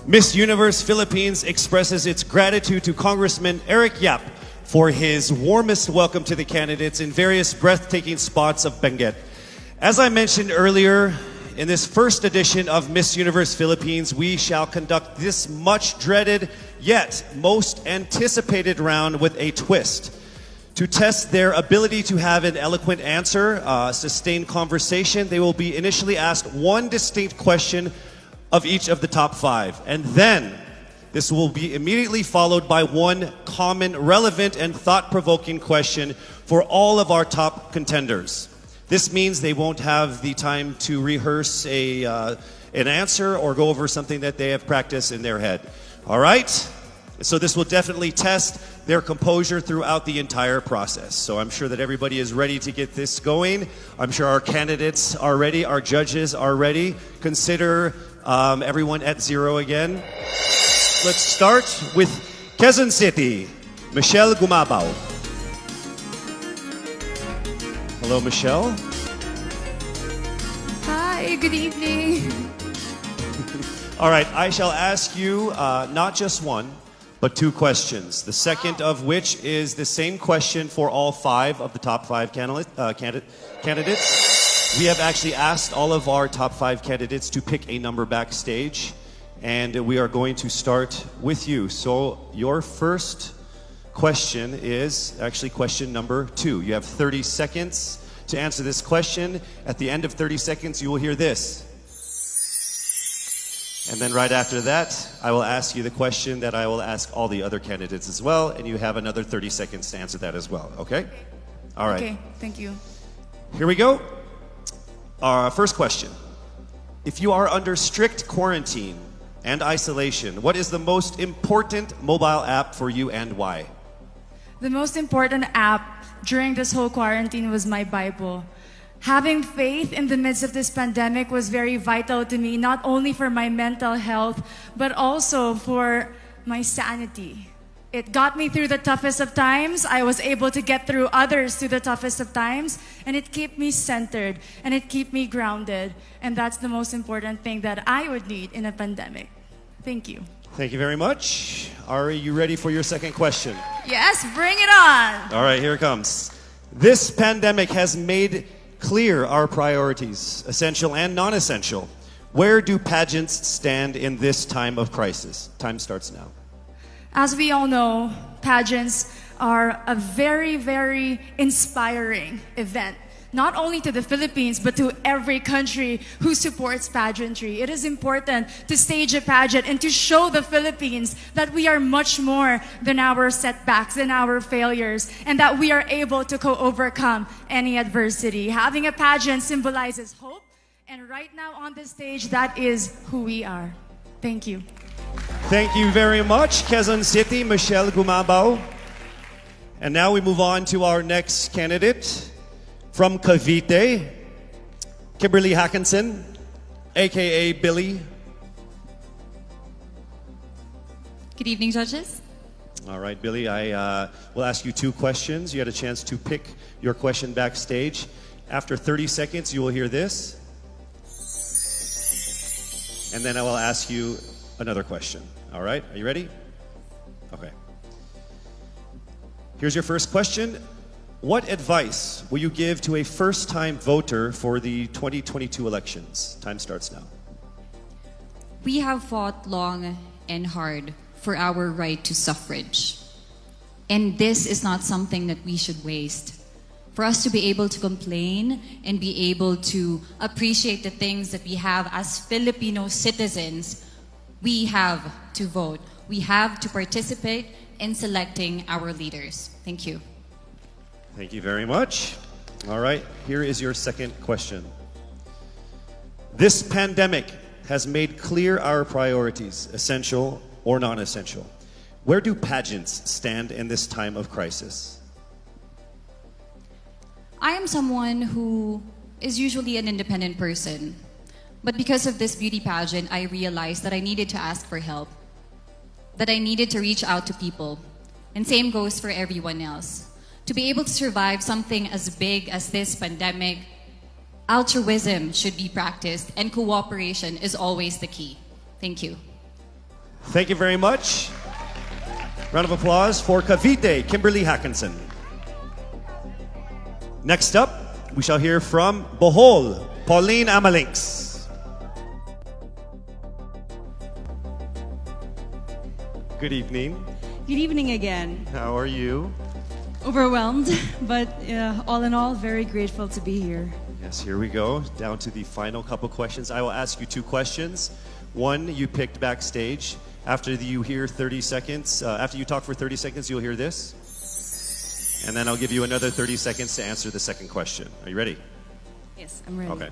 Miss Universe Philippines expresses its gratitude to Congressman Eric Yap for his warmest welcome to the candidates in various breathtaking spots of Benguet. As I mentioned earlier, in this first edition of Miss Universe Philippines, we shall conduct this much dreaded yet most anticipated round with a twist. To test their ability to have an eloquent answer, sustained conversation, they will be initially asked one distinct question of each of the top five. And then, this will be immediately followed by one common, relevant, and thought-provoking question for all of our top contenders. This means they won't have the time to rehearse an answer or go over something that they have practiced in their head. All right? So this will definitely test their composure throughout the entire process. So I'm sure that everybody is ready to get this going. I'm sure our candidates are ready, our judges are ready. Consider everyone at zero again. Let's start with Quezon City, Michelle Gumabaw. Hello, Michelle. Hi, good evening. All right, I shall ask you not just one, but two questions. The second of which is the same question for all five of the top five candidates. We have actually asked all of our top five candidates to pick a number backstage, and we are going to start with you. So your first question is actually question number 2. You have 30 seconds to answer this question. At the end of 30 seconds, you will hear this. And then right after that, I will ask you the question that I will ask all the other candidates as well, and you have another 30 seconds to answer that as well, okay? All right. Okay, thank you. Here we go. Our first question. If you are under strict quarantine and isolation, what is the most important mobile app for you and why? The most important app during this whole quarantine was my Bible. Having faith in the midst of this pandemic was very vital to me, not only for my mental health, but also for my sanity. It got me through the toughest of times. I was able to get through others through the toughest of times, and it kept me centered, and it kept me grounded. And that's the most important thing that I would need in a pandemic. Thank you. Thank you very much. Are you ready for your second question? Yes, bring it on. All right, here it comes. This pandemic has made clear our priorities, essential and non-essential. Where do pageants stand in this time of crisis? Time starts now. As we all know, pageants are a very, very inspiring event. Not only to the Philippines, but to every country who supports pageantry. It is important to stage a pageant and to show the Philippines that we are much more than our setbacks, than our failures, and that we are able to overcome any adversity. Having a pageant symbolizes hope, and right now on the stage, that is who we are. Thank you. Thank you very much, Quezon City, Michelle Gumabaw. And now we move on to our next candidate. From Cavite, Kimberly Hackinson, aka Billy. Good evening, judges. All right, Billy, I will ask you two questions. You had a chance to pick your question backstage. After 30 seconds, you will hear this. And then I will ask you another question. All right, are you ready? Okay. Here's your first question. What advice will you give to a first-time voter for the 2022 elections? Time starts now. We have fought long and hard for our right to suffrage. And this is not something that we should waste. For us to be able to complain and be able to appreciate the things that we have as Filipino citizens, we have to vote. We have to participate in selecting our leaders. Thank you. Thank you very much. All right, here is your second question. This pandemic has made clear our priorities, essential or non-essential. Where do pageants stand in this time of crisis? I am someone who is usually an independent person. But because of this beauty pageant, I realized that I needed to ask for help, that I needed to reach out to people. And same goes for everyone else. To be able to survive something as big as this pandemic, altruism should be practiced and cooperation is always the key. Thank you. Thank you very much. Round of applause for Cavite, Kimberly Hackinson. Next up, we shall hear from Bohol, Pauline Amalinks. Good evening. Good evening again. How are you? Overwhelmed, but all in all, very grateful to be here. Yes, here we go. Down to the final couple questions. I will ask you two questions. One you picked backstage. After you hear 30 seconds, after you talk for 30 seconds, you'll hear this. And then I'll give you another 30 seconds to answer the second question. Are you ready? Yes, I'm ready. Okay.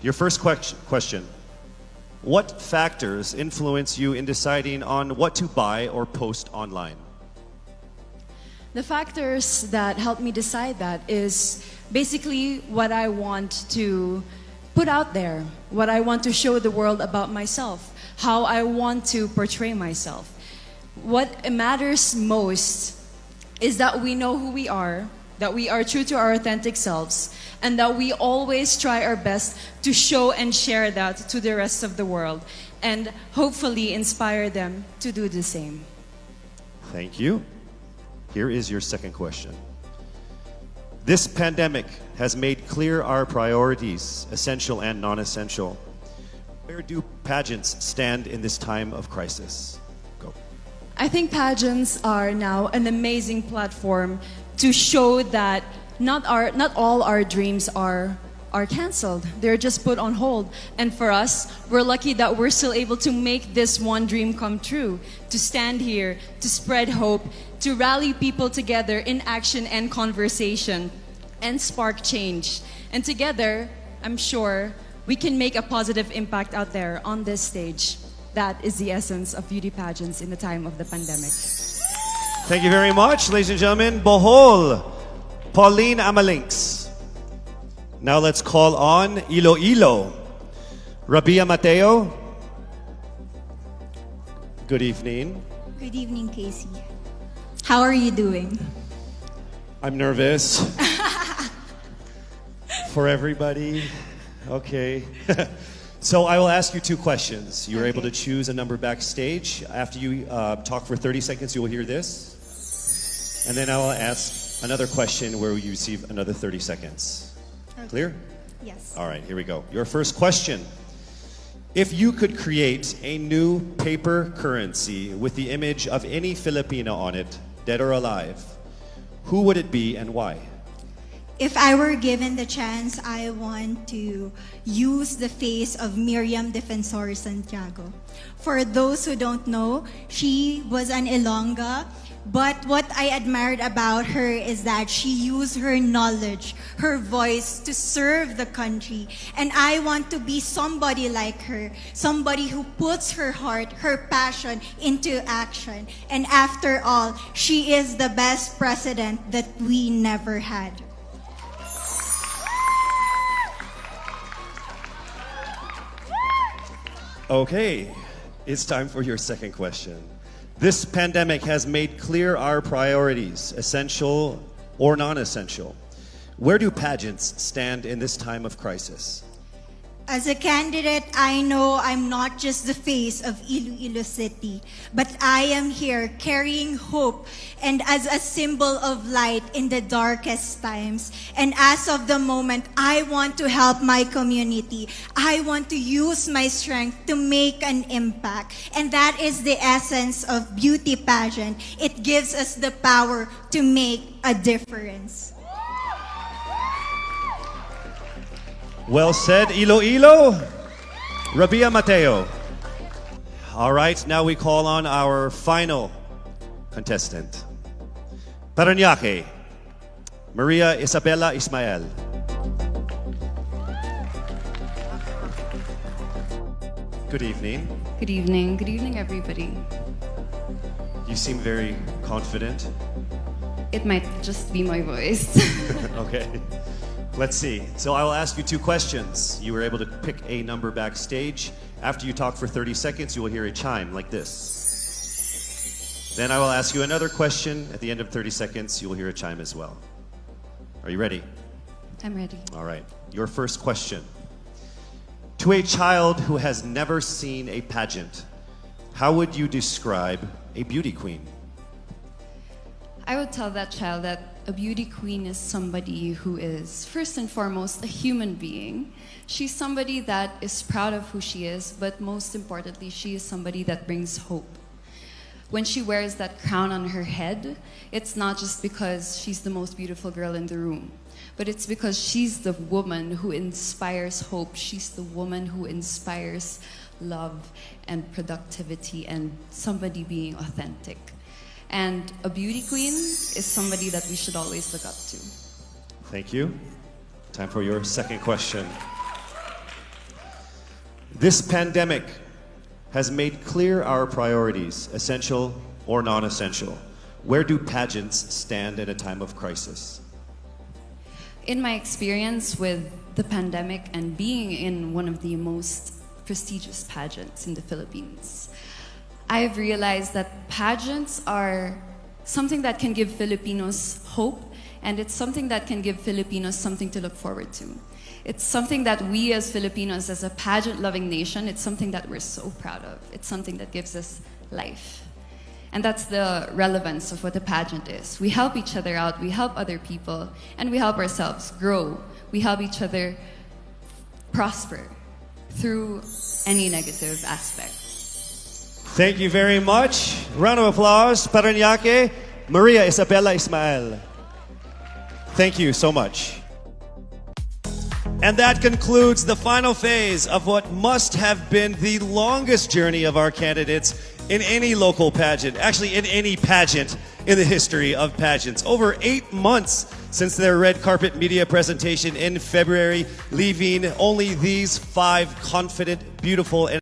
Your first question. What factors influence you in deciding on what to buy or post online? The factors that help me decide that is basically what I want to put out there, what I want to show the world about myself, how I want to portray myself. What matters most is that we know who we are, that we are true to our authentic selves, and that we always try our best to show and share that to the rest of the world, and hopefully inspire them to do the same. Thank you. Here is your second question. This pandemic has made clear our priorities, essential and non-essential. Where do pageants stand in this time of crisis? Go. I think pageants are now an amazing platform to show that not all our dreams are canceled. They're just put on hold. And for us, we're lucky that we're still able to make this one dream come true, to stand here, to spread hope, to rally people together in action and conversation, and spark change. And together, I'm sure, we can make a positive impact out there on this stage. That is the essence of beauty pageants in the time of the pandemic. Thank you very much, ladies and gentlemen. Bohol, Pauline Amalinks. Now let's call on Iloilo, Rabia Mateo. Good evening. Good evening, Casey. How are you doing? I'm nervous. For everybody. Okay. So I will ask you two questions. You're able to choose a number backstage. After you talk for 30 seconds, you will hear this. And then I will ask another question where you receive another 30 seconds. Okay. Clear? Yes. All right, here we go. Your first question. If you could create a new paper currency with the image of any Filipino on it, dead or alive, who would it be and why? If I were given the chance, I want to use the face of Miriam Defensor Santiago. For those who don't know, she was an Ilongga, but what I admired about her is that she used her knowledge, her voice to serve the country. And I want to be somebody like her, somebody who puts her heart, her passion into action. And after all, she is the best president that we never had. Okay, it's time for your second question. This pandemic has made clear our priorities, essential or non-essential. Where do pageants stand in this time of crisis? As a candidate, I know I'm not just the face of Iloilo City, but I am here carrying hope and as a symbol of light in the darkest times. And as of the moment, I want to help my community. I want to use my strength to make an impact. And that is the essence of beauty pageant. It gives us the power to make a difference. Well said, Iloilo. Rabia Mateo. All right, now we call on our final contestant. Parañaque, Maria Isabella Ismael. Good evening. Good evening. Good evening, everybody. You seem very confident. It might just be my voice. Okay. Let's see. So I will ask you two questions. You were able to pick a number backstage. After you talk for 30 seconds, you will hear a chime like this. Then I will ask you another question. At the end of 30 seconds, you will hear a chime as well. Are you ready? I'm ready. All right. Your first question. To a child who has never seen a pageant, how would you describe a beauty queen? I would tell that child that a beauty queen is somebody who is, first and foremost, a human being. She's somebody that is proud of who she is, but most importantly, she is somebody that brings hope. When she wears that crown on her head, it's not just because she's the most beautiful girl in the room, but it's because she's the woman who inspires hope. She's the woman who inspires love and productivity and somebody being authentic. And a beauty queen is somebody that we should always look up to. Thank you. Time for your second question. This pandemic has made clear our priorities, essential or non-essential. Where do pageants stand at a time of crisis? In my experience with the pandemic and being in one of the most prestigious pageants in the Philippines, I've realized that pageants are something that can give Filipinos hope, and it's something that can give Filipinos something to look forward to. It's something that we as Filipinos, as a pageant-loving nation, it's something that we're so proud of. It's something that gives us life. And that's the relevance of what a pageant is. We help each other out, we help other people, and we help ourselves grow. We help each other prosper through any negative aspect. Thank you very much. Round of applause, Paranaque, Maria Isabella Ismael. Thank you so much. And that concludes the final phase of what must have been the longest journey of our candidates in any local pageant, actually in any pageant in the history of pageants. Over 8 months since their red carpet media presentation in February, leaving only these 5 confident, beautiful, and